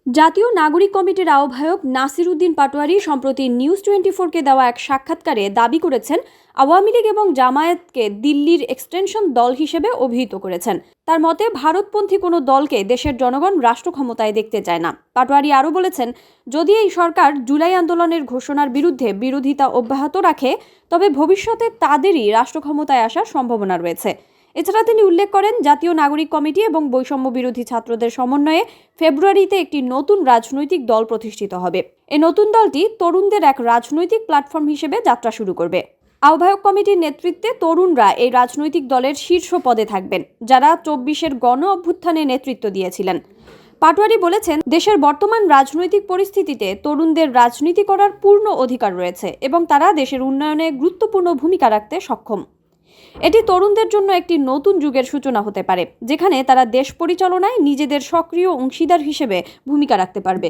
জাতীয় নাগরিক কমিটির আহ্বায়ক নাসির উদ্দিন পাটোয়ারি সম্প্রতি নিউজ 24-কে দেওয়া এক সাক্ষাৎকারে দাবি করেছেন, আওয়ামী লীগ এবং জামায়াতকে দিল্লির এক্সটেনশন দল হিসেবে অভিহিত করেছেন। তার মতে, ভারতপন্থী কোনো দলকে দেশের জনগণ রাষ্ট্র ক্ষমতায় দেখতে চায় না। পাটোয়ারি আরও বলেছেন, যদি এই সরকার জুলাই আন্দোলনের ঘোষণার বিরুদ্ধে বিরোধিতা অব্যাহত রাখে, তবে ভবিষ্যতে তাদেরই রাষ্ট্র ক্ষমতায় আসার সম্ভাবনা রয়েছে। এছাড়া তিনি উল্লেখ করেন, জাতীয় নাগরিক কমিটি এবং বৈষম্য বিরোধী ছাত্রদের সমন্বয়ে ফেব্রুয়ারিতে একটি নতুন রাজনৈতিক দল প্রতিষ্ঠিত হবে। এই নতুন দলটি তরুণদের এক রাজনৈতিক প্ল্যাটফর্ম হিসেবে যাত্রা শুরু করবে। আহ্বায়ক কমিটির নেতৃত্বে তরুণরা এই রাজনৈতিক দলের শীর্ষ পদে থাকবেন, যারা 24-এর গণ অভ্যুত্থানে নেতৃত্ব দিয়েছিলেন। পাটোয়ারি বলেছেন, দেশের বর্তমান রাজনৈতিক পরিস্থিতিতে তরুণদের রাজনীতি করার পূর্ণ অধিকার রয়েছে এবং তারা দেশের উন্নয়নে গুরুত্বপূর্ণ ভূমিকা রাখতে সক্ষম। এটি তরুণদের জন্য একটি নতুন যুগের সূচনা হতে পারে, যেখানে তারা দেশ পরিচালনায় নিজেদের সক্রিয় অংশীদার হিসেবে ভূমিকা রাখতে পারবে।